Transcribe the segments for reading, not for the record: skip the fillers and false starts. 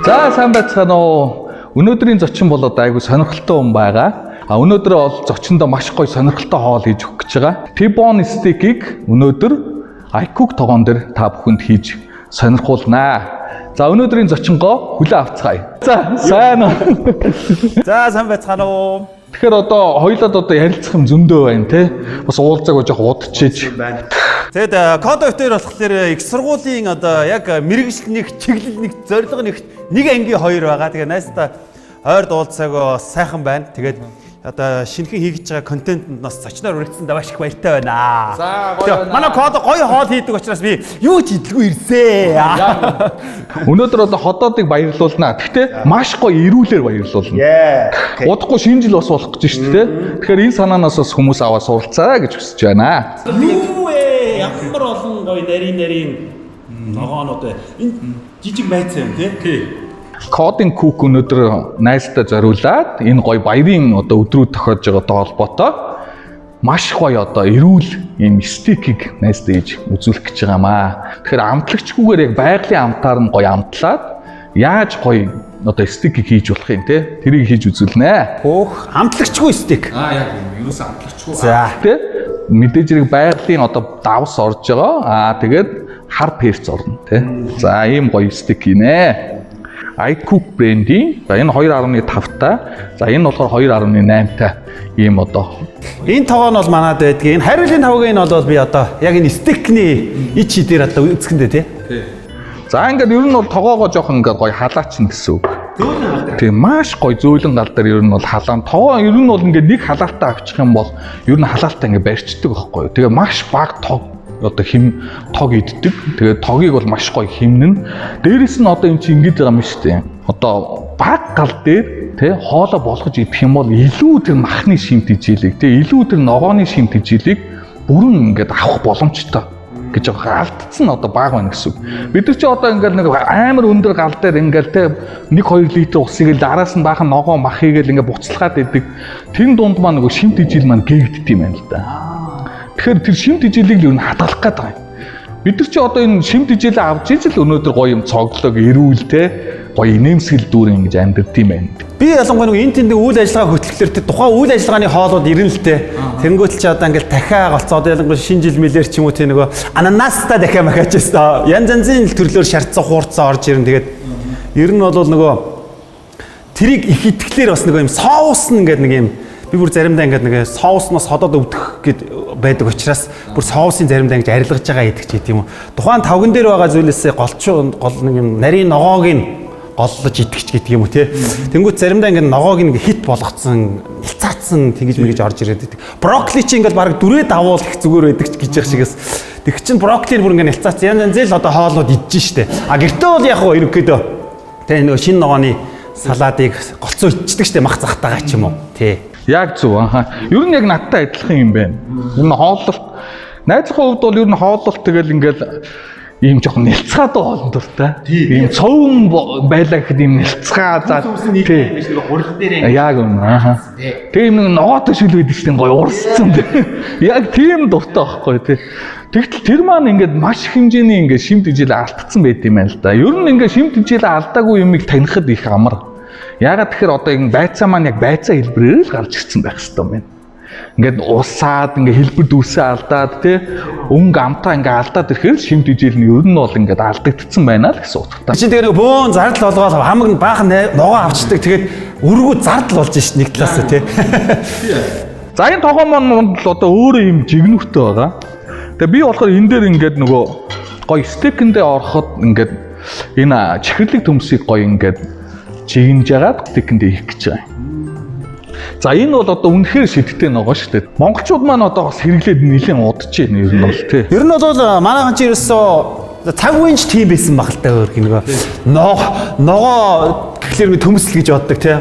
За сайн байцгаана уу. Өнөөдрийн зочин бол одоо айгүй сонирхолтой хүн байгаа. Өнөөдөр бол зочиндоо маш гоё сонирхолтой хоол хийж өгөх гэж байгаа. T-bone steak-ийг өнөөдөр iCook тогоон дээр та бүхэнд хийж сонирхуулнаа. За өнөөдрийн зочингоо хүлээн авцгаая. За сайн уу. За сайн байцгаана уу. Тэгэхээр одоо хоёулаад одоо ярилцах юм зөндөө байна те. Бас уулзаагүй жоох удчихэж байна. Тэгэд код өтөр болохоор их сургуулийн одоо яг мэрэгжил нэг, чиглэл нэг, зорилго нэг ангийн хоёр байгаа. Тэгээ найстаа ойр дуулцаагаа сайхан байна. Тэгээд одоо шинэхэн хийж байгаа контентэнд бас зочноор үргэлжлэн маш их баяртай байна. За гоё байна. Манай код гоё хоол хийдэг учраас би юу ч идэлгүй ирсэ. Өнөөдөр одоо ходоодыг баярлуулнаа. Гэхдээ маш гоё ирүүлэр баярлуулна. Удахгүй шинэ жил бас болох гэж шүү дээ. Тэгэхээр энэ санаанаас бас хүмүүс аваа суулцаа гэж хүсэж байна. Юу вэ? Ямар олон гоё нарийн ногоонууд вэ? Энэ жижиг байцаа юм тий. Кодын кук өнөөдөр найзтай зориулаад энэ гоё баярын одоо өдрүүд тохиож байгаатай холбоотой маш гоё одоо эрүүл ийм стейкийг найзтай хийж үзүүлэх гэж байгаамаа. Тэгэхээр амтлагчгүйгээр яг байгалийн амтаар нь гоё амтлаад яаж гоё одоо стейкийг хийж болох юм те тэрийг хийж үзүүлнэ. Хөөх амтлагчгүй стейк. Яг юус амтлагчгүй. За те мэдээж хэрэг байгалийн одоо давс орж байгаа. Тэгээд хар перц орно те. За ийм гоё стейк гинэ. iCook брендийн за энэ 2.5 та за энэ болохоор 2.8 та ийм одоо энэ тоогоо нь бол манад байдаг. Энэ хариулын тавгийн нь бол би одоо яг энэ стейкний ич дээр одоо үзэсгэндээ тий. За ингээд ер нь бол тоогоогоо жоох ингээд гоё халаачин гэсэн үг. Зөөлөн гал дээр. Тийм маш гоё зөөлөн гал дээр ер нь бол халаан тоогоо ер нь бол ингээд нэг халаалтаа авчих юм бол ер нь халаалтаа ингээд барьцдаг байхгүй юу. Тэгээ маш бага тог одоо тог иддэг. Тэгээд тогийг бол маш гоё химнэн. Дээрээс нь одоо эн чинь ингэж байгаа юм шүү дээ. Одоо баг гал дээр тий хоолоо болгож идэх юм бол илүү тэр махны шимт ижилийг тий илүү тэр ногооны шимт ижилийг бүрэн ингээд авах боломжтой гэж байгаа. Алдцсан одоо баг байна гэсэн үг. Бид нар чи одоо ингээд нэг амар өндөр гал дээр ингээд тий 1-2 литр усыг л араас нь баахан ногоо махыг л ингээд буцалгаад идэг. Тэр дунд маань нөгөө шимт ижил маань гээгддэг юм байна л да. Тэгэхээр тэр шимт ижилийг л юу хадгалах гээд байгаа юм. Бид нар чи одоо энэ шимт ижилээ авч ижил өнөөдөр гоё юм цоглог, эрүүл те гоё инээмсэгэл дүүрэн ингэж амьдэрдэг юм байна. Би ялангуяа нэг энэ тэнд үйл ажиллагаа хөтлөхлөөр тэр тухайн үйл ажиллагааны хоолууд ирнэ л те. Тэнгүүтэл чи одоо ингээл дахиа голцоо одоо ялангуяа шинэ жил мэлэр ч юм уу те нөгөө ананастай дахиа махаачсан. Янз янзын төрлөөр шарцсан хуурцсан орж ирнэ. Тэгээд ер нь бол нөгөө тэрийг их итгэлээр бас нөгөө юм соус нь ингээд нэг юм би бүр заримдаа ингээд нэг соусноос ходоод өвдөх гэд байдаг учраас бүр соусын заримдаа ингэж арилгаж байгаа идэх ч гэдэм юм. Тухайн тавган дээр байгаа зүйлээсээ гол нэг юм нарийн ногоог нь голлож идэх ч гэдэг юм уу те. Тэнгүүт заримдаа ингээд ногоог нэг хит болгоцсон, нэлцаацсан тэгж мэгж орж ирээд байдаг. Брокколи чи ингээд баг дүрээ давуул их зүгээр байдаг ч гэж яах шигээс. Тэг чин брокколиг бүр ингээд нэлцаацсан янз янз л одоо хоолнууд идэж штэ. А гэртээ бол яг хөө ерөнхийдөө те нөгөө шинэ ногооны салаадыг голцоо ичдэг штэ мах захтагаа ч юм уу те. Яг зөв Ер нь яг надтай адилхан юм байна. Ер нь хооллолт найзлахын хувьд бол ер нь хооллолт тэгэл ингээл ийм жоохон нэлцгаад байгаа хоолн дуртай. Ийм цовн байлаа гэхэд ийм нэлцгаа за тий. Гурил дээр яг Тэгээ юм нэг ногоотой шил байдаг чинь гоё урсцсан тий. Яг тийм дуртай байхгүй тий. Тэгтэл тэр маань ингээд маш хэмжээний ингээд шимт ижил алдсан байт юм байна л да. Ер нь ингээд шимт ижил алдаагүй юмыг танихад их амар. Ягаад тэгэхээр одоо энэ байцаа маань яг байцаа хэлбэрээр л гарч ирсэн байх хэрэгтэй юм байна. Ингээд усаад ингээд хэлбэр дүүсээ алдаад тий өнгө амтаа ингээд алдаад ирэхээр шимт ижил нь ер нь бол ингээд алдагдсан байна л гэсэн утгатай. Чи тэгээ бөөн зардал болгоод хамаг нь баахан ногоо авчдаг. Тэгээд өргөө зардал болж шít нэг талаас тий. За энэ тогоо маань л одоо өөрөө юм жигнүртэй байгаа. Тэгээ би болохоор энэ дээр ингээд нөгөө гоё стейкэндээ ороход ингээд энэ чихэрлэг төмсийг гоё ингээд чигнж агаад стейкэндээ хийх гэж байгаа юм. За энэ бол одоо үнэхээр шидтэй ногоо шүү дээ. Монголчууд маань одоо бас хэрэглээд нэлээд удаж байна ер нь бол тий. Ер нь бол манайхан ч ерөөсөө цаг үеийнч тийм байсан баг л та өөр гинэ. Ногоо гэхлээр төмсөл гэж боддог тий.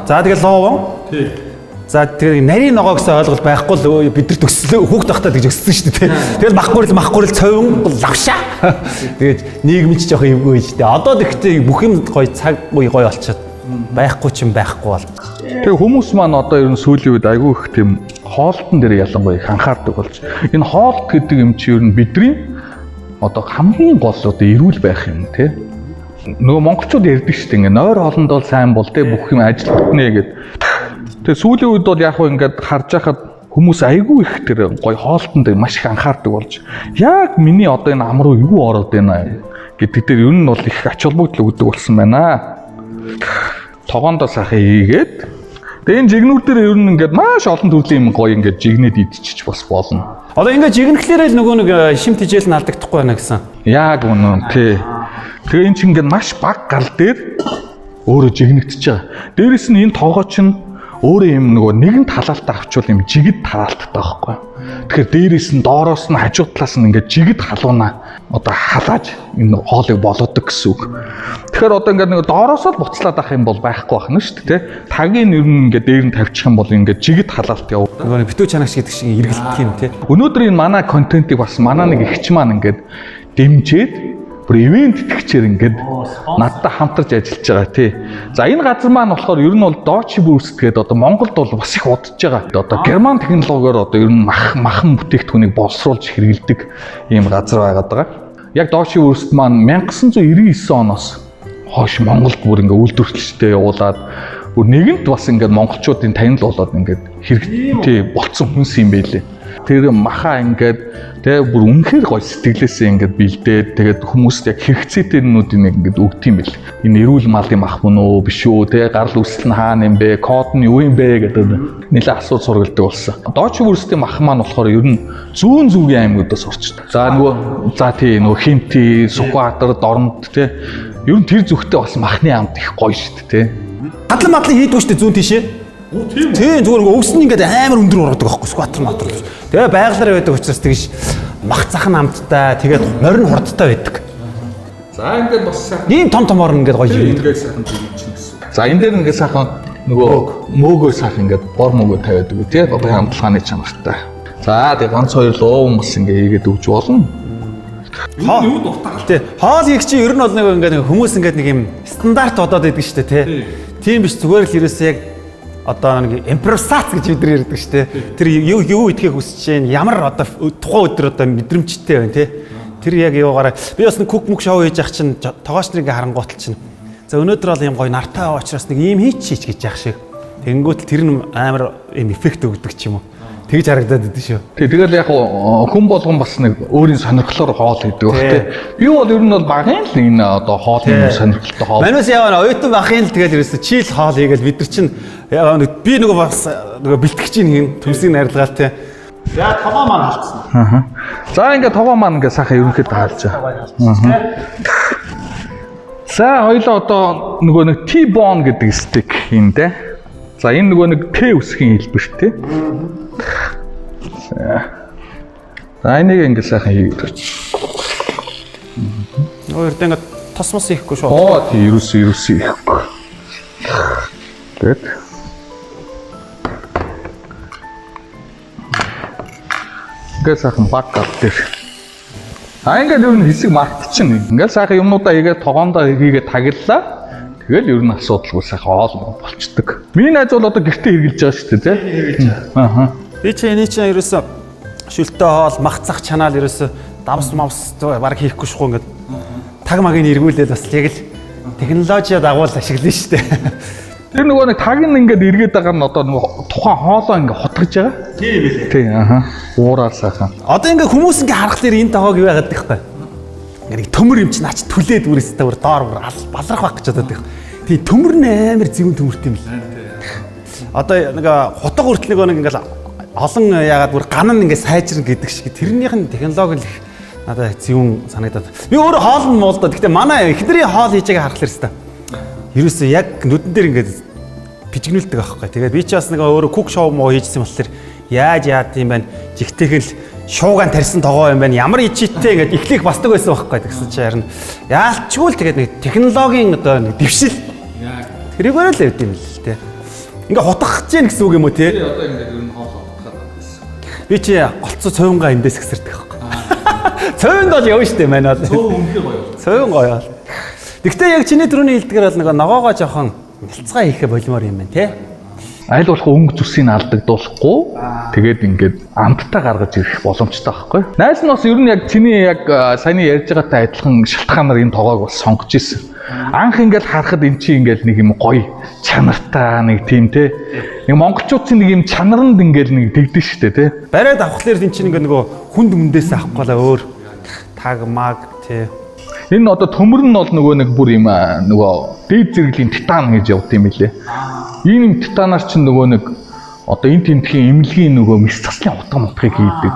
За тэгэл лоовон. Тий. За тэгээ нарийн ногоо гэсэн ойлголт байхгүй л бид нар төслөө хүүхд тахтаа гэж өссөн шүү дээ. Тэгэл махгуурл цовин лавшаа. Тэгээд нийгэм ч жоох эвгүй шүү дээ. Одоо тэгтээ бүх юм гоё цаг үе гоё болчиход байхгүй ч юм байхгүй бол. Тэгээ хүмүүс маань одоо ер нь сүүлийн үед айгүй их тийм хоолтон дээр ялангуяа их анхаардаг болж. Энэ хоолт гэдэг юм чи ер нь бидний одоо хамгийн гол одоо эрүүл байх юм тий. Нөгөө монголчууд ярьдаг шүү дээ. Ингээ нойр хоолнд бол сайн бол те бүх юм ажилтдаг нэ гэд. Тэгээ сүүлийн үед бол яг хөө ингээд харж байхад хүмүүс айгүй их тэр гоё хоолтонд маш их анхаардаг болж яг миний одоо энэ ам руу юу ороод байна гэдэг дээр ер нь бол их ач холбогдол өгдөг болсон байна. Тогоондоо сайхан хийгээд тэгээ энэ жигнүүд дээр ер нь ингээд маш олон төрлийн юм гоё ингээд жигнэд идчих бас болно. Одоо ингээд жигнэхлээрээ нөгөө нэг шимт хижээл нь алдагдахгүй байна гэсэн. Яг үнэн тий. Тэгээ эн чинь ингээд маш баг гал дээр өөрөө жигнэгдэж байгаа. Дээрээс нь энэ тоогоо чинь өөрөө юм нөгөө нэгэн талаалтаа авчвал юм жигд тараалттай байхгүй. Тэгэхээр дээрээс нь доороос нь хажуу талаас нь ингээд жигд халуунаа одоо халааж энэ хоолыг болоодог гэсэн үг. Тэгэхээр одоо ингээд нэг доороос л буцлаад авах юм бол байхгүй байна шүү дээ. Тагийн ер нь ингээд дээр нь тавьчих юм бол ингээд жигд халаалт явдаг. Нөгөө битүү чанагч гэдэг шиг эргэлдэх юм тий. Өнөөдөр энэ манай контентыг бас манай нэг ихч маань ингээд дэмжиж бүр ивент итгэгчээр ингээд надтай хамтарч ажиллаж байгаа тий. За энэ газар маань болохоор ер нь бол Deutsche Börse гэдэг одоо Монголд бол бас их удаж байгаа. Одоо герман технологиор одоо ер нь махан бүтээгдэхүүнийг боловсруулж хэрэглэдэг ийм газар байгаад байгаа. Яг Deutsche Börse маань 1999 оноос хойш Монголд бүр ингээд үйлдвэрлэлтэй явуулаад бүр нэгэнт бас ингээд монголчуудын танил болоод ингээд хэрэгтэй болцсон хүнс юм байлээ. Тэр маха ингээд тэгээ бүр үнэхээр гоё сэтгэлээсээ ингээд бэлдээд тэгээд хүмүүст яг хэрэгцээтэйнүүдийг ингээд өгд юм бэл. Энэ эрүүл малын мах мөн үү биш үү тэгээ гарал үүсэл нь хаана юм бэ? Код нь юу юм бэ гэдэг нэлээд асууж сургалдаг болсон. Deutsche Börse-ийн мах маань болохоор ер нь зүүн зүгийн аймагудаас орчдог. За нөгөө Хинти, Сүхбаатар, Дорнод тий ер нь тэр зүгтээ бас махны амт их гоё шүү дээ тий. Хадлан мадлын хийдгүй шүү дээ зүүн тийшээ. Тийм зүгээр нөгөө өвс нь ингээд амар өндөр ургадаг байхгүй скватер матер. Тэгээ байгалаар байдаг учраас тэгж мах цахан амттай тэгээд морин хурдтай байдаг. За ингээд бас сайхан ийм том томор ингээд гоё юм. ингээд сайхан дийчих гэсэн. За энэ дээр ингээд сайхан нөгөө мөөгөө сайхан ингээд бор мөөгөө тавиад өгөө тий одоо хамтлагын чанартай. За тэгээ ганц хоёр луу хүмүүс ингээд хийгээд өгч болно. Юу дуртагаал. Тий хоол хийх чинь ер нь бол нэг хүмүүс ингээд нэг юм стандарт бодоод байдаг шүү дээ тий. Тийм биш зүгээр л ерөөсөө яг одоо нэг импровизац гэж бид нар ярьдаг шүү дээ. Тэр юу идэхийг хүсэж чинь ямар одоо тухайн өдөр одоо мэдрэмжтэй байна тий. Тэр яг юугаараа би бас нэг κουк мук шоу хийж явах чинь тогооч нарыг харангуутал чинь. За өнөөдөр бол юм гоё нартай уучраас нэг ийм хийч гэж яах шиг. Тэнгүүтэл тэр нь амар ийм эффект өгдөг ч юм уу. Тэгж харагдаад идэв шүү. Тэгэл яг хүн болгон бас нэг өөрийн сонирхлоор хоол хийдэг баг тий. Би бол ер нь бол багын л энэ одоо хоолны сонирхолтой хоол. Манайс яваа оюутан багын л тэгэл ерөөсө чийл хоол хийгээл бид нар чинь би нөгөө бас нөгөө бэлтгэж ийн төмсийг нарилгаал тий. За тогоо маань алдсан. За ингээд тогоо маань ингээд сайхан ерөнхийдөө хаалж байгаа. За хоёлоо одоо нөгөө нэг T-bone гэдэг стейк хийн дээ. За энэ нөгөө нэг Т үсгийн хэлбэр тий. За энийг ингээд сайхан хийгээд өгч. Өөр дэнд тосмос хийхгүй шүү. Оо тий ерөөсөө хийхгүй. Тэгэд. Ингээд сайхан баг гал дээр. Ингээд ер нь хэсэг мартчихна. Ингээд сайхан юмнуудаа хийгээд тогоондоо хийгээд таглалаа. Тэгэл ер нь асуудалгүй сайхан хоол болчдөг. Миний найз бол одоо гэртээ хэрглэж байгаа шүү дээ тий. Ааха. Би чи энэ чинь ерөөсө шүлтэй хоол мах цах чанаал ерөөсө давс мавс баг хийхгүй шгүй ингээд таг магийг эргүүлээд бас яг л технологиа дагуул ашиглана шүү дээ. Тэр нөгөө нэг таг нь ингээд эргээд байгаа нь одоо нөгөө тухайн хоолоо ингээд хутгаж байгаа. Тийм билээ. Тий ааха. Уураар сайхан. Одоо ингээд хүмүүс ингээд харахаар энэ тоогоо юу яагаад гэхгүй. Ингээд төмөр юм чи наач түлээд үрээстэй бүр доор бүр балрах байх гэж бодоод байх. Тий төмөр нь амар зэвүүн төмөртэй юм л. Одоо нэг хутга хүртэл нэг ингээд олон яагаад бүр ган нь ингээд сайжрна гэдэг шиг тэрнийх нь технологи л надад зэвүүн санагдаад. Би өөрөө хоол нь муулдаа. Гэхдээ манай эхнэрийн хоол хийж байгааг харахаар өстой. Ерөөсөө яг нүдэн дээр ингээд пижигнүүлдэг аахгүй. Тэгээд би ч бас нэг өөрөө кук шоу муу хийжсэн болохоор яаж яад юм байна. Жигтэйгэл шуугаан тарьсан тогоо юм байна. Ямар ичээтэй ингээд эхлэх басдаг байсан байхгүй. Тэгсэн чи харин яалчгүй л тэгээд нэг технологийн одоо нэг дэвшил. Тэрийгээр л явд юм л те. Ингээ хутгах гэж гэсэн үг юм уу те? Одоо ингээд ер нь хоол хутгаад байсан. Би чи голцоо цовингаа эндээс гисэрдэг аахгүй. Цовинд бол явна штэ манай бол. Цов үнэхээр гоё. Цовин гоё. Гэхдээ яг чиний түрүүний хэлдгээр бол нэг ногоогоо жоохон нэлцгаа хийхэ болмоор юм байна те. Аль болох өнгө зүсийг алдагдуулахгүй тэгээд ингээд амттай гаргаж ирэх боломжтой байхгүй. Найз нь бас ер нь яг чиний яг саяны ярьж байгаатай адилхан шалтгаанаар энэ тоогоог бас сонгож ирсэн. Анх ингээд харахад эн чинь ингээд нэг юм гоё чанартай нэг тийм те. Нэг монголчууд чинь нэг юм чанаранд ингээд нэг тэгдэж штэ те. Бариад авахлаар эн чинь ингээд нөгөө хүнд мөндөөс авахгүй л өөр таг маг те. Энэ одоо төмөр нь бол нөгөө нэг бүр юм нөгөө дээд зэрэглэлийн титан гэж явд юм билээ. Энэ юм титанаар чинь нөгөө нэг одоо энэ тэмдгийн эмнэлгийн нөгөө мэс заслын утга мутгыг хийдэг.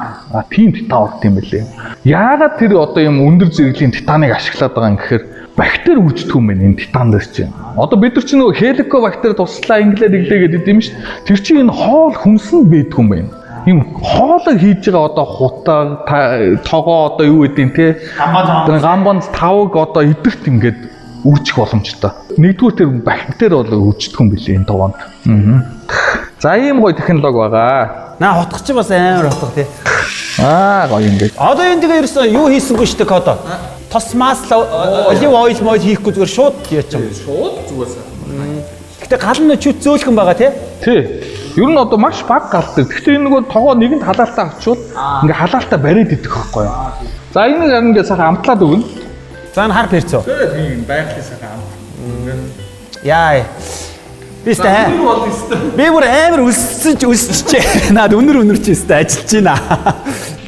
Тийм титан урд юм билээ. Яагаад тэр одоо юм өндөр зэрэглэлийн титаныг ашиглаад байгаа юм гэхээр бактери үрждэг юм байна энэ титан дээр чинь. Одоо бид нар чинь нөгөө хеликобактер туслаа инглээр иглээ гэдэг юм шүү дээ. Тэр чинь энэ хоол хүнсэнд бийдэг юм байна. Ийм хоолой хийж байгаа одоо хутаа тоогоо одоо юу гэдэг юм те гамбанц тавг одоо идэгт ингээд үржих боломжтой. Нэгдүгээр тэр бактери бол үрждэг юм билээ энэ тоогонд. За ийм гоё технологи байгаа. Наа хотгоч бас амар хотго тий. Гоё ингээд. Одоо энэ тэгээ ерөөсөө юу хийсэнгүй шүү дээ кодо. Тос мас олив ойл мод хийхгүй зүгээр шууд яач юм. Шууд зүгээс. Гэтэ гал нь чүт зөөлхөн байгаа тий. Тий. Ер нь одоо маш бага галдаг. Гэхдээ энэ нөгөө тоогоо нэгэнд халаалтаа авчвал ингээ халаалтаа бариад идэх байхгүй юу. За энийг ингээ сайхан амтлаад өгнө. За энэ хар перцөө. Тийм байгалийн сайхан амт. Яа. Бистэ. Би бүр амар үлсчихээ. Наад өнөр ч өстэй ажиллаж байна.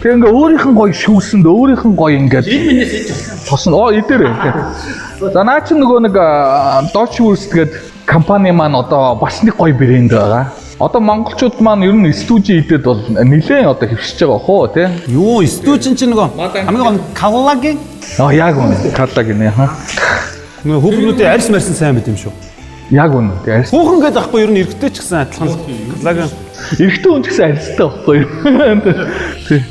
Тэгээ ингээ өөрийнх нь гоё шүүсэнд өөрийнх нь гоё ингээд Энэ минээс иж тосно. Идэрээ. За наа чи нөгөө нэг Dodge Wurst гэдэг компани маань одоо бас нэг гоё брэнд байгаа. Одоо монголчууд маань ер нь стужи идэд бол нэлээд одоо хөвсөж байгаа хөө тий. Юу стужин чинь нөгөө хамгийн гол каллаги. Яг үнэ. Каллаги нэ хаа. Нөгөө хүүхнүүдийн арьс марсан сайн байт юм шүү. Яг үнэ. Тэгээ Хүүхэн гэдэг ахгүй ер нь эргэтэй ч гэсэн адилхан каллаги. эрэгтэй хүн ч гэсэн арьстай байхгүй юу. Тий.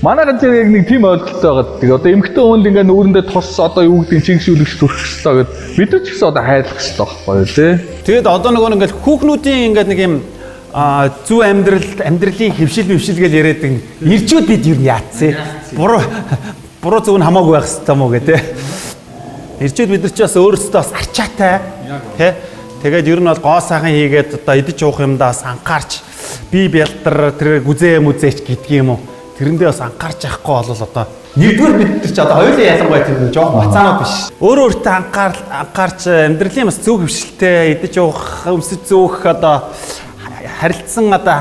Манай газар яг нэг тийм ойлголттой байгаа. Тэгээ одоо эмэгтэй хүн л ингээ нүүрэндээ тос одоо юу гэдэг чигшүүлэгч төрөх хэрэгтэй гэд бид нар ч гэсэн одоо хайрлах хэрэгтэй байхгүй юу тий. Тэгээд одоо нөгөө ингээл хүүхнүүдийн ингээд нэг юм зүү амьдралын хөвшил мөвшил гэж яриад байгаа. Иржүүд бид юу яатсан. Буруу зөв нь хамаагүй байх хэрэгтэй мó гэ тэ. Иржүүд бид нар ч бас өөрсдөө бас арчаатай тэ. Тэгээд ер нь бол гоо сайхан хийгээд одоо идэж уух юмдаа бас анхаарч бие бялдар тэр гүзээ мүзээч гэдгийг юм уу. Тэрэндээ бас анхаарч явахгүй бол одоо нэгдүгээр бид нар ч одоо хоёулаа ялангуяа тийм жоох бацаанууд биш. Өөрөө өөртөө анхаарч амьдралын бас зөв хөвшилтэй идэж уух, өмсөж зөөх одоо харилцсан одоо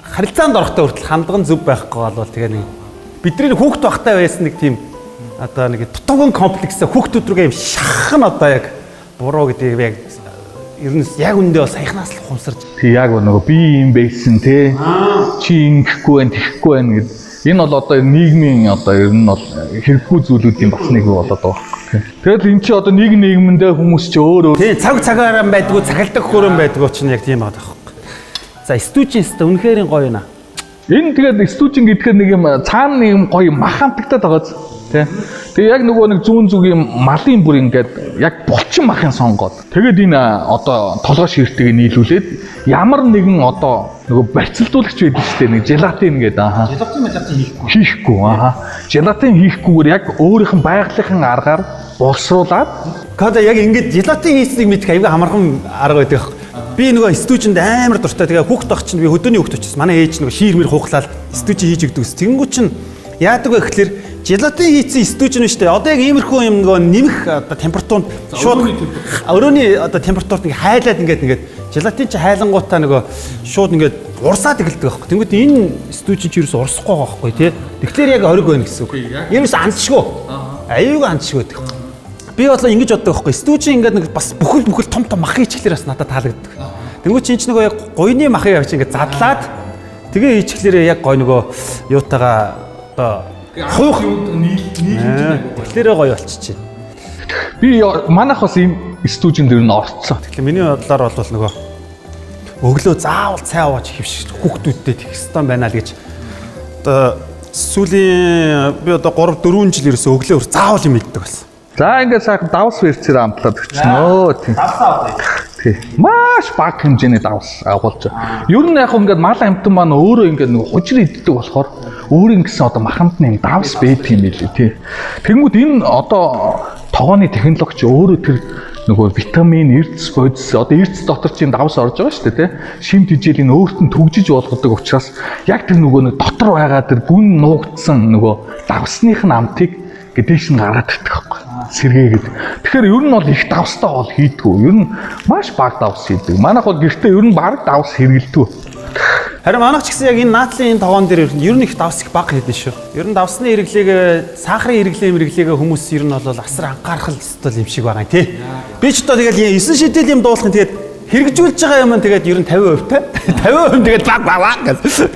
харилцаанд орохтой хүртэл хандган зөв байхгүй бол тэгээ нэг бидний хүүхд багтай байсан нэг тийм одоо нэг дутууган комплексээ хүүхдүүд рүүгээ юм шахах нь одоо яг буруу гэдэг яг ер нь яг үндэ бол саяхнаас л ухамсарч. Тий яг нөгөө би юм байсан те. Чи ингэхгүй байх, тэхгүй байх гэд. Энэ бол одоо нийгмийн одоо ер нь бол хэрэггүй зүйлүүдийн бас нэг болоод байгаа байхгүй. Тэгэл эн чи одоо нийгмэндээ хүмүүс чи өөр. Тий цаг цагаараа байдгүй, цагалдаг хөрөн байдгүй ч яг тийм байгаа байхгүй. За стужинст үнэхээр гоё юуна. Энэ тэгээд стужин гэдгээр нэг юм цаана нэг юм гоё мах хамтагдаад байгаа тий. Тэгээ яг нөгөө нэг зүүн зүгийн малын бүр ингээд яг булчин махын сонгоод тэгээд энэ одоо толгой ширтгийг нийлүүлээд ямар нэгэн одоо нөгөө барьцалдуулагч байдаг шүү дээ нэг желатин гэдэг Желатин хийхгүй желатин хийхгүйгээр яг өөрийнх нь байгалийн аргаар боловсруулад када яг ингээд желатин хийснийг мэдэх аюулгүй хамархан арга байдаг. Би нөгөө стужинд амар дуртай. Тэгээ хүүхд тах чинь би хөдөөний хүүхд очсон. Манай ээж нөгөө шиир мэр хуухлаад стужи хийж өгдөг ус. Тэнгүү чинь яадаг вэ гэхэлэр желатин хийсэн стужи нь шүү дээ. Одоо яг иймэрхүү юм нөгөө нэмэх одоо температурт шууд өрөөний одоо температурт ингээ хайлаад ингээд желатин чи хайлангуудаа нөгөө шууд ингээд урсаад эхэлдэг байхгүй. Тэнгүүд энэ стужи чи ерөөс урсахгүй байгаа байхгүй тий. Тэгэхээр яг ориг байна гэсэн үг. Ерөөс андшгүй. Аюугаа андшгүй гэдэг. Би бодлоо ингэж боддог байхгүй. Стужи ингээд нэг бас бүхэл том мах хийчихлээр бас надад таалагддаг. Тэнгүү чи энэ нөгөө яг гойны махыг авч ингээд задлаад тэгээ хийчихлээр яг гой нөгөө юутайгаа одоо хуйх нийлээ гоё болчихжээ. би манайх бас ийм стужин дээр нь орцсон. Тэгэхээр миний бодлоор бол нөгөө өглөө заавал цай ууж хөвшиж хүүхдүүдтэй тэгэх стан байна л гэж одоо сүүлийн би одоо 3-4 жил ерөөсөө өглөө заавал юм иддэг байсан. За ингээд сайхан давс версээр амтлаад өгчихнөө тийм. Тий. Маш бага хэмжээний давс агуулж. Ер нь яг ингээд мал амтан маань өөрөө ингээд нэг хужир иддэг болохоор өөрийн гэсэн одоо маханд нэг давс байдаг юм билээ тий. Тэнгүүд энэ одоо тогооны технологич өөрөө тэр нөгөө витамин, эрдэс, бодис одоо эрдэс дотор чинь давс орж байгаа шүү дээ тий. Шимт хижээлийн өөрт нь төгжиж болгодог учраас яг тэр нөгөө нэг дотор байгаа тэр гүн нуугдсан нөгөө давсных нь амтыг гэдээш нь гараад ирдэг байхгүй. сэргээгээд. Тэгэхээр ер нь бол их давстай бол хийдгүү. Ер нь маш бага давс хийдэг. Манайх бол гэртээ ер нь баг давс хэрэгэлдэг. Харин манайх ч гэсэн яг энэ наадлын энэ тогоон дээр ер нь их давс их бага хийдэж шүү. Ер нь давсны хэрэглээг сахарын хэрэглээгээ хүмүүс ер нь бол асар анхаарах ёстой юм шиг байгаа тий. Би ч одоо тэгэл 9 шидэл юм дуулахын тэгээд хэрэгжүүлж байгаа юм тэгээд ер нь 50% те 50% тэгээд баг гэсэн.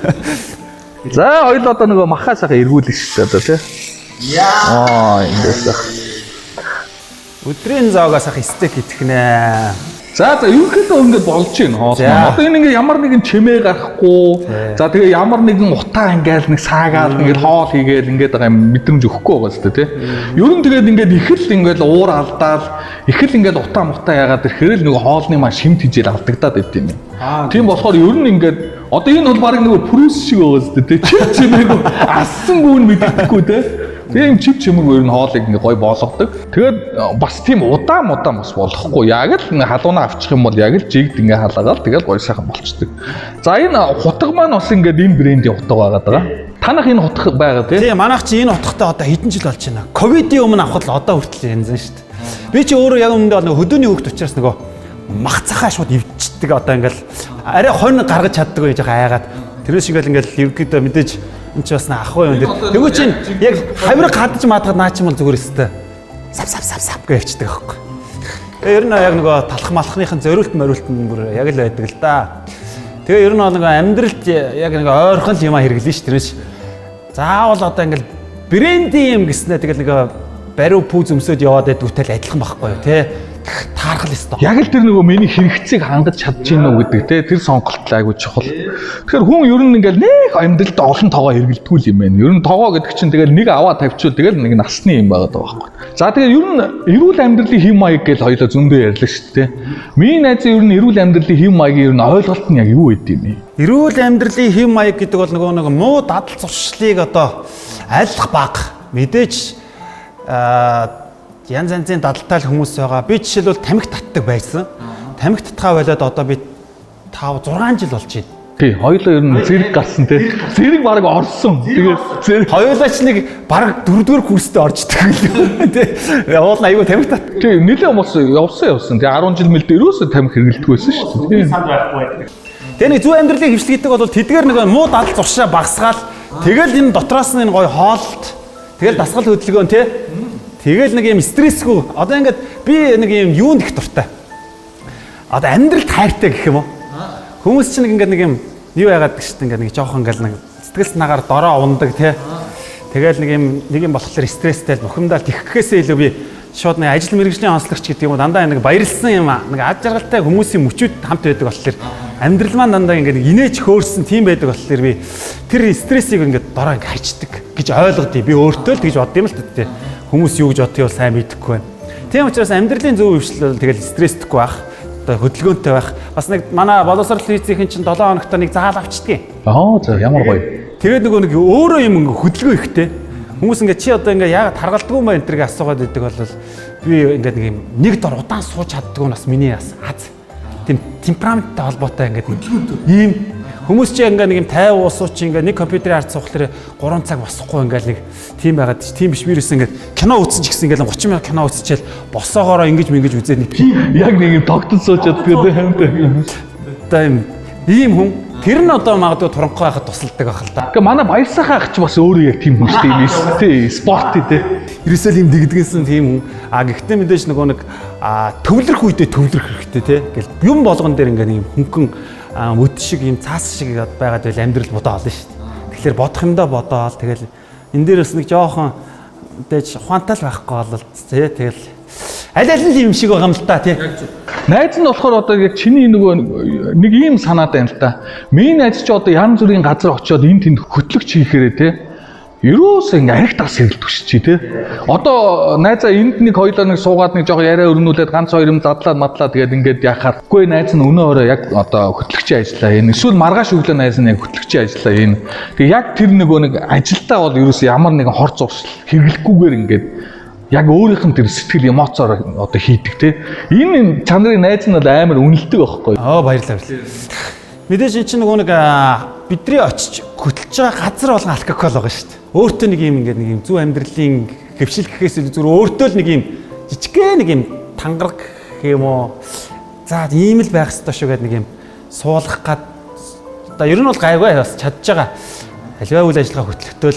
За хоёул одоо нөгөө махаа сайхан эргүүлнэ шүү дээ одоо тий. Яа. Ингэсэн. Өдрийн зоогоос ах стейк идэх нэ. За ерөнхийдөө ингэж болж байна хоол маань. Одоо энэ ингээ ямар нэгэн чимээ гарахгүй. За тэгээ ямар нэгэн утаа ингээл нэг саагаал ингээл хоол хийгээл ингээд байгаа юм мэдрэмж өгөхгүй байгаа шүү дээ тий. Ер нь тэгээд ингээд их л ингээл уур алдаал их л ингээд утаа мутаа ягаад ирэхээр л нөгөө хоолны маань шимт хижээл алдагдаад байт юм. Тийм болохоор ер нь ингээд одоо энэ бол баг нөгөө прүс шиг байгаа шүү дээ тий. Чимээг ассангүй нь мэддэхгүй тий. Тийм чив чимэг ер нь хоолыг ингээ гой болгодог. Тэгээд бас тийм удаан бас болохгүй. Яг л халуунаа авчих юм бол яг л жигд ингээ халаагаал тэгээд гой сайхан болчдөг. За энэ хутга маань бас ингээ энэ брендийн хутга байгаа даа. Танах энэ хутга байгаа тийм. Тийм манайх чи энэ хутгатай одоо хэдэн жил болж байна. Ковидын өмнө авахд л одоо хүртэл янзан шүү дээ. Би чи өөрөө яг өмнөдөө нөгөө хөдөөний хөвгт учраас нөгөө мах цахаа шууд ивчдэг одоо ингээл арай хонь гаргаж чаддаг байж байгаа айгаад. Тэрээс ингээл ерөөдөө мэдээж энэ ч бас ахгүй юм дээр. Тэгвэл чинь яг хавирга хадж маадахад наа чи мал зүгээр өстэй. Сав гэж явчихдаг аахгүй. Ер нь яг нөгөө талах малхныхын зориулт морилтнд бүр яг л байдаг л да. Тэгээ ер нь нөгөө амьдралд яг нэг ойрхон юм хэрэглэн ш тэрнээс заавал одоо ингээл брендийн юм гэснээр тэгэл нөгөө бариу пүүз өмсөд яваад байдгүйтэй л адилхан байхгүй юу те. Таархал ёстой. Яг л тэр нөгөө миний хэрэгцээг хангаж чадж гинөө гэдэг те тэр сонголт айгуу чухал. Тэгэхээр хүн ер нь ингээл нэг амьдралд олон тоогоо хэрэгэлдэггүй юм байна. Ер нь тоогоо гэдэг чинь тэгэл нэг аваа тавьчвал тэгэл нэг насны юм байгаа даа байхгүй. За тэгээ ер нь эрүүл амьдралын хэм маяг гэж хоёулаа зөндөө ярьлаа шүү дээ. Миний найзын ер нь эрүүл амьдралын хэм маягийн ер нь ойлголт нь яг юу гэдэг юм бэ? Эрүүл амьдралын хэм маяг гэдэг бол нөгөө муу дадал зуршлыг одоо айлах баг мэдээж янз янзын дадалтай хүмүүс байгаа. Би жишээлбэл тамхи татдаг байсан. Тамхи татгаа болоод одоо би 5-6 жил болж байна. Тий, хоёулаа ер нь зэрэг гарсан тий. Зэрэг баг орсон. Тэгээд хоёулаа ч нэг баг 4-р курстэй орждаг л тий. Явал айгүй тамхи тат. Тий, нэлээд хүмүүс явсан. Тэгээ 10 жил мэлдээ ерөөсөө тамхи хэрэглэдэг байсан шүү дээ. Санд байхгүй байдаг. Тэгээ нэг зөв амьдралын хвшлэг гэдэг бол тэдгээр нэг муу дадал зуршаа багсгаал тэгэл энэ дотроос нь гоё хоолт тэгэл дасгал хөдөлгөөн тий. Тэгэл нэг юм стрессгүй. Одоо ингээд би нэг юм юунд их дуртай. Одоо амьдралд хайртай гэх юм уу? Хүмүүс чинь ингээд нэг юм юу яагаад гэж ингээд нэг жоохон ингээд нэг сэтгэл санаагаар дороо ундаг тий. Тэгэл нэг юм болохоор стресстэй бухимдаад тэгхэхээсээ илүү би шууд нэг ажил мэргэжлийн онцлогч гэдэг юм уу дандаа нэг баярлсан юм нэг ад жаргалтай хүмүүсийн мөчүүд хамт байдаг болохоор амьдрал маань дандаа ингээд инээж хөөрсөн тийм байдаг болохоор би тэр стрессийг ингээд дороо ингээд хайчдаг гэж ойлгодъё. Би өөртөө л тэгж боддсон юм л тэ. Хүмүүс юу гэж бодгийг бол сайн мэдэхгүй байна. Тийм учраас амьдралын зөв хвшлэл тэгэл стресстгүй байх, одоо хөдөлгөөнтэй байх. Бас нэг манай боловсрол визийн чинь 7 хоногт нэг заал авчдаг. За ямар гоё. Тэгээд нөгөө нэг өөрөө юм хөдөлгөөн ихтэй. Хүмүүс ингээд чи одоо ингээд яагаад таргалдгүй маа энэ төргийг асуугаад байдаг бол би ингээд нэг дор удаан сууж чаддгүй нь бас миний аз. Тийм темпераменттай холбоотой ингээд ийм хүмүүс чи ингээд нэг юм 50 уусуу чи ингээд нэг компьютерийн ард суухлаар 3 цаг босохгүй ингээд нэг тийм байгаад чи тийм биш вирус ингээд кино үзсэн ч гэсэн ингээд 30 минут кино үзчихэл босоогоороо ингэж үзээд нэг яг нэг юм тогтсон суучаад тэгээд хамт. Одоо ийм хүн тэр нь одоо магадгүй туранхай байхад тусалдаг байх л да. Гэхдээ манай баяр сайхан ах ч бас өөрөө яг тийм хүн шүү дээ. Спорт тий. Ерөөсөө юм дэгдгэнсэн тийм хүн. Гэхдээ мэдээж нөгөө нэг төвлөрөх үедээ төвлөрөх хэрэгтэй тий. Гэл юм болгон дээр ингээд юм хөнгөн өд шиг юм цаас шиг байгаад байл амьдрал бодоо олно шүү дээ. Тэгэхээр бодох юмдаа бодоол тэгэл энэ дээрээс нэг жоохон мэдээж ухаантай л байхгүй болол тий. Тэгэл аль нь юм шиг байгаа юм л та тий. Найз нь болохоор одоо яг чиний нөгөө нэг ийм санаад байна л да. Миний найз ч одоо янз бүрийн газар очиод энэ тэнд хөтлөгч хийхээрээ те. Ерөөсөө ингээ арх тас хэрэлдэг чи те. Одоо найзаа энд нэг хоёлоо нэг суугаад нэг жоо яриа өрнүүлээд ганц хоёр юм задлаад мадлаа тэгээд ингээд яхаар. Үгүй найз нь өнөө өрөө яг одоо хөтлөгчийн ажиллаа энэ. Эсвэл маргааш өглөө найз нь яг хөтлөгчийн ажиллаа энэ. Тэгээд яг тэр нөгөө нэг ажилдаа бол ерөөсөө ямар нэгэн хор зуршил хэрэглэхгүйгээр ингээд яг өөрийнх нь тэр сэтгэл эмоцоор одоо хийдэг те. Энэ чанарыг найз нь бол амар үнэлдэг байхгүй. Баярлалаа. Мэдээж энэ чинь нөгөө нэг бидний очиж хөтлж байгаа газар болгон алкогол байгаа шүү дээ. Өөртөө нэг юм ингээд нэг юм зөв амьдралын хөвшил гэхээс илүү зүгээр өөртөө л нэг юм жижигхэн нэг юм тангараг гэх юм уу. За ийм л байх ёстой шүү гэдэг нэг юм суулгах гад одоо ер нь бол гайгүй бас чадж байгаа. Аливаа үйл ажиллагаа хөтлөхдөө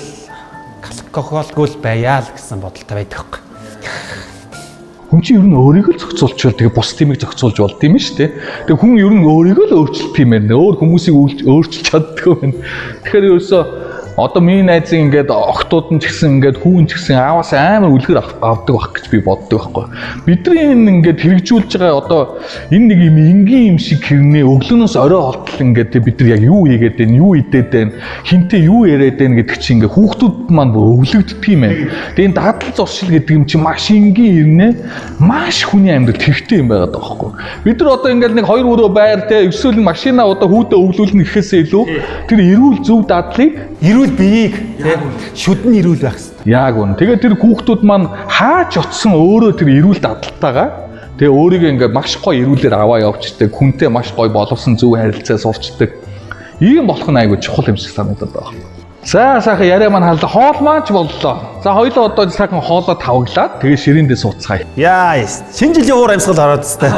алкоголгүй л байяа л гэсэн бодолтой байдаг хэрэг. Хүн чинь ер нь өөрийгөө л зохицуулчихвал тэгээ бус тимийг зохицуулж болд юм шүү дээ. Тэгээ хүн ер нь өөрийгөө л өөрчилт юм байна. Өөр хүмүүсийг өөрчилж чаддгүй байна. Тэгэхээр ерөөсөө одоо миний найзын ингээд охтууд нь ч гэсэн ингээд хүүн ч гэсэн ааваас амар үлгэр авдаг байх гэж би боддог байхгүй. Бидний энэ ингээд хэрэгжүүлж байгаа одоо энэ нэг юм энгийн юм шиг хэрнээ өглөөнөөс орой холтол ингээд бид нар яг юу хийгээд байна, юу идээд байна, хинтээ юу яриад байна гэдэг чинь ингээд хүүхдүүд маань өвлөгддөг юм байна. Тэгээ энэ дадал зуршил гэдэг юм чинь маш энгийн хэрнээ маш хүний амьдралд хэрэгтэй юм байгаад байгаа байхгүй. Бид нар одоо ингээд нэг 2 өрөө байр те эсвэл машина одоо хүүдээ өвлүүлнэ гэхээсээ илүү тэр эрүүл зөв дадлыг Эрүүл биеийг шүдэн эрүүл байх хэрэгтэй. Яг үнэ. Тэгээ тэр хүүхдүүд маань хаач очсон өөрөө тэр эрүүл дадалтайгаа тэгээ өөрийгөө ингээд маш гоё эрүүлээр аваа явчихдаг, хүнтэй маш гоё боловсон зөв харилцаа сурчдаг. Ийм болох нь айгүй чухал юм шиг санагдаад байгаа. За сайхан яриа маань халда хоол маань ч боллоо. За хоёулаа одоо сайхан хоолоо тавглаад тэгээ ширээндээ сууцгаая. Яа, шинэ жилийн уур амьсгал ороод өстэй.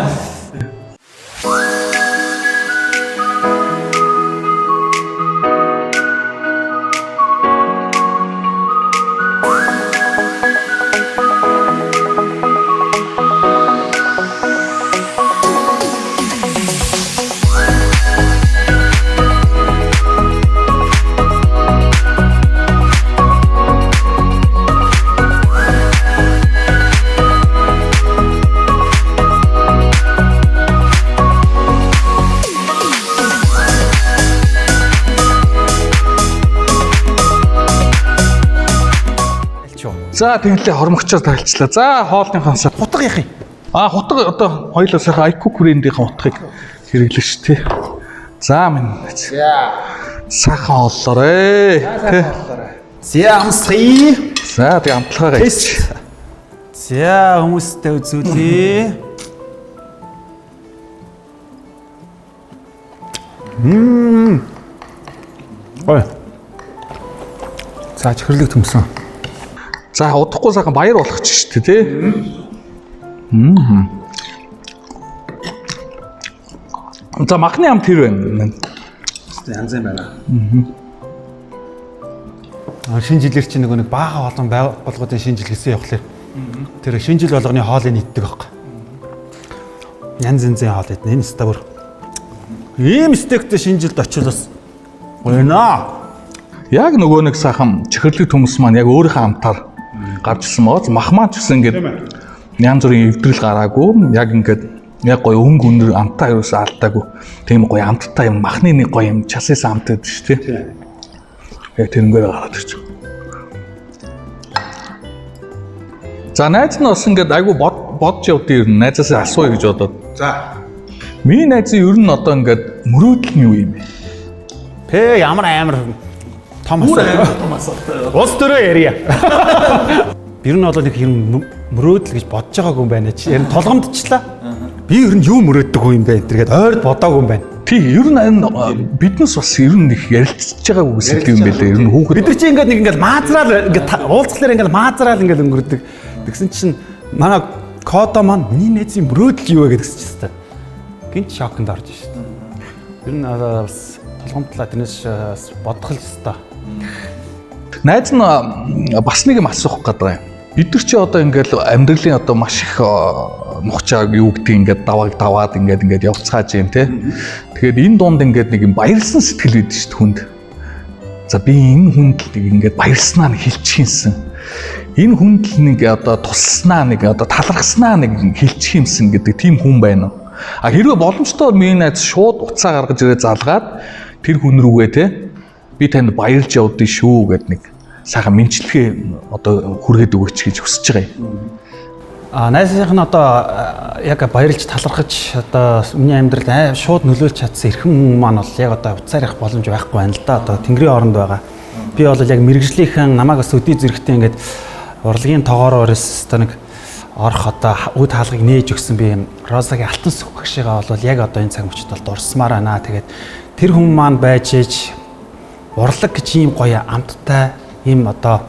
За тэгэлээ хормогчоор тайлчлаа. За хоолныхаа Хутга яах юм? хутга одоо хоёулаа сайхан айку күрэндийн утгыг хэрэглэн ш тий. За минь. Сайхан хооллоорой. Тэ. За амсгий. За тэг амтлагаа гайч. За хүмүүстэй үзүүлээ. Ой. За чихэрлэг төмсөн. За удахгүй сайхан баяр болгоч шүү дээ тий. За махны ам тэр байна. Янз юм байна. Шинэ жилээр чинь нэг баахан олон байгууллагуудын шинэ жил хийсэн явахлаар тэр шинэ жил болгоны хоолыг иддэг байхгүй. Янз янзын хоол идэх. Энэ стабр. Ийм стектэй шинэ жилд очил бас гойно. Яг нөгөө нэг сайхан чихэрлэг төмс маань яг өөрийнхөө амтаар гарчсан бооз мах маань ч гэсэн ингээд янз бүрийн эвдрэл гараагүй яг ингээд яг гоё өнгө өнөр амтаа юусаа алдаагүй тийм гоё амттай юм махны нэг гоё юм часээс амтад шүү дээ. Яг тэрнгээр гараад ирчих. За найз нь бас ингээд айгу бодж явдیں۔ Найзаасаа асууя гэж бодоод. За. Миний найзын ер нь одоо ингээд мөрөөдөл нь юу юм бэ? Тэ ямар амар том асуулт. Ус төрөө ярья. Ер нь бол нэг юм мөрөөдөл гэж бодож байгаагүй юм байна чи. Ер нь толгомдчлаа. Би ер нь юу мөрөөддөг юм бэ гэдэргээд ойрд бодоагүй юм байна. Тий, ер нь биднес бас ер нь их ярилцж байгаагүй зүйл юм байлаа. Ер нь хүүхэд бид нар чи ингээд нэг ингээд маазраал ингээд уулзлаар ингээд маазраал ингээд өнгөрдөг. Тэгсэн чинь манай кодо маань миний найзын мөрөөдөл юу вэ гэдгсэн чинь хэвээр гинт шокнд орж шээ. Ер нь бас толгомдлаа тэрнээс бодох л хэвээр. Найз нь бас нэг юм асуух гэдэг юм. Бид нар чи одоо ингээл амьдралын одоо маш их нухчаа юу гэдэг ингээд даваад ингээд явцгааж юм те. Тэгэхээр энэ дунд ингээд нэг юм баярлсан сэтгэл үүдэж шүү дээ хүнд. За би энэ хүнд л ингээд баярлснаа нэг хэлчихсэн. Энэ хүнд л нэг одоо туслснаа нэг одоо талархснаа нэг хэлчих юмсан гэдэг тийм хүн байна уу? А хэрвээ боломжтой бол миний найз шууд уцаа гаргаж ирээ залгаад тэр хүн рүүгээ те би танд баярлж явдсан шүү гэд нэг сайхан мэнчилгээ одоо хүргээд өгөөч гэж хүсэж байгаа юм. Найзынх нь одоо яг баярлж талархаж одоо миний амьдралд шууд нөлөөлж чадсан эрхэм хүн маань бол яг одоо уцаар явах боломж байхгүй байна л да. Одоо тэнгэрийн оронд байгаа. Би бол яг мэрэгжлийнхэн намайг бас өдий зэрэгтэй ингээд урлагийн тоогоор өрөөс одоо нэг орох одоо үд хаалгыг нээж өгсөн би Розагийн алтан сүх гагшигаа бол яг одоо энэ цаг мөчид бол дурсмаар байна. Тэгээд тэр хүн маань байж ээж урлаг гэж ийм гоё амттай ийм одоо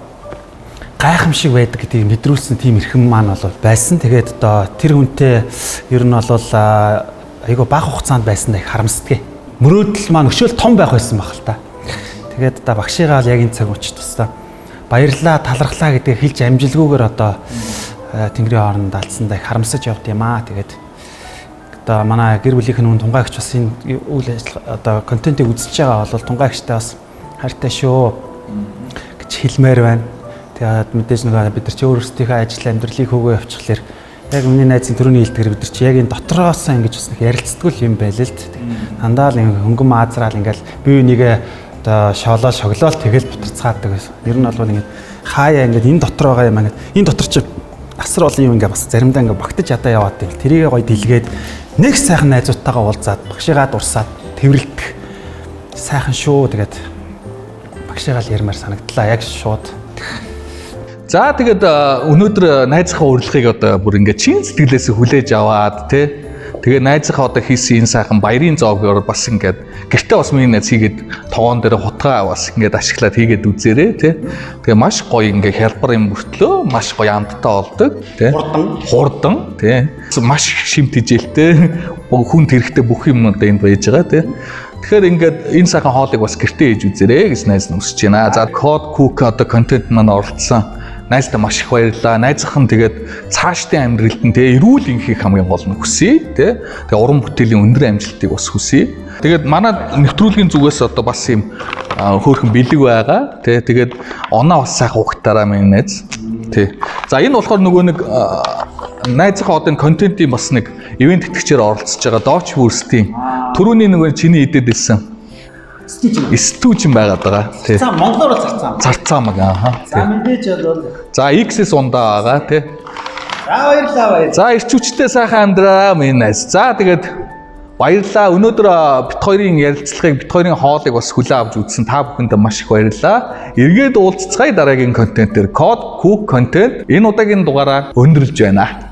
гайхамшиг байдаг гэдгийг мэдрүүлсэн тийм эрхэм маань бол байсан. Тэгээд одоо тэр хүнтэй ер нь бол айгүй бага хугацаанд байсандаа их харамсдаг. Мөрөөдөл маань өшөөл том байх байсан баг л та. Тэгээд одоо багшигаа л яг энэ цаг учир тусдаа баярлалаа, талархлаа гэдгийг хэлж амжилгүйгээр одоо Тэнгэрийн хооронд алдсандаа их харамсаж явд юм аа. Тэгээд одоо манай гэр бүлийнхэн хүн тунгаагч бас энэ үйл ажиллагаа одоо контентыг үзэж байгаа бол тунгаагчтай бас хайртай шүү гэж хэлмээр байна. Тэгээд мэдээж нэг бид нар чи өөрсдийнхөө ажил амьдралыг хөөгөө явуулчихлаар яг миний найзын төрөний хэлдгэр бид нар чи яг энэ дотроос ингэж бас нэг ярилцдаг юм байл л д. Дандаа л хөнгөн маазраал ингээл бие бинийгээ одоо шоолоо шоглоол тэгэл бутарцгаадаг байсан. Ер нь бол ингэ хаяа ингэ энэ дотор байгаа юм ингэ энэ дотор чи асар олон юм ингээ бас заримдаа ингээ багтаж ядаа яваад байл. Тэрийг гоё дэлгээд нэг сайхан найзуудтайгаа уулзаад багшигаа дурсаад тэрвэрлэх сайхан шүү. Тэгээд багшигаа л ярмаар санагдлаа яг шууд. За тэгээд өнөөдөр найзынхаа урилгыг одоо бүр ингээд чин сэтгэлээс хүлээж аваад тий. Тэгээ найзынхаа одоо хийсэн энэ сайхан баярын зоогоор бас ингээд гэртээ бас миний найз хийгээд тогоон дээр хутгаа бас ингээд ашиглаад хийгээд үзээрэй тий. Тэгээ маш гоё ингээд хялбар юм мөртлөө маш гоё амттай болдог тий. Хурдан тий. Маш шимт хижээлтэй хүн хэрэгтэй бүх юм одоо энд байж байгаа тий. Тэгэхээр ингээд энэ сайхан хоолыг бас гэртээ хийж үзээрэй гэж найз нь хүсэж байна. За код кук одоо контент маань оролцсон. Найздаа маш их баярлалаа. Найзынхан тэгээд цаашдын амьдралд нь тэгээ эрүүл инхийг хамгийн гол нь хүсье тий. Тэгээ уран бүтээлийн өндөр амжилтыг бас хүсье. Тэгээд манай нэвтрүүлгийн зүгээс одоо бас юм хөөрхөн бэлэг байгаа тий. Тэгээд оноо бас сайхан ухтаараа минь найз тий. За энэ болохоор нөгөө нэг найзынхаа одоо энэ контентын бас нэг ивент тэтгэгчээр оролцож байгаа Dodge Burst-ийн түрүүний нөгөө чиний идэдэлсэн стүүжин байгаад байгаа тий. За монголоор зарцаам. Зарцаам аа. За мэдээж бол. За X-с ундаа байгаа тий. За баярлалаа. За ирчүүчтэй сайхан амьдраа минь найз. За тэгээд баярлалаа. Өнөөдөр бит хоёрын ярилцлагыг бит хоёрын хоолыг бас хүлээн авч үзсэн та бүхэндээ маш их баярлалаа. Эргээд уулзцгаая дараагийн контентээр. Code Cook Content энэ удаагийн дугаараа өндөрлж байна.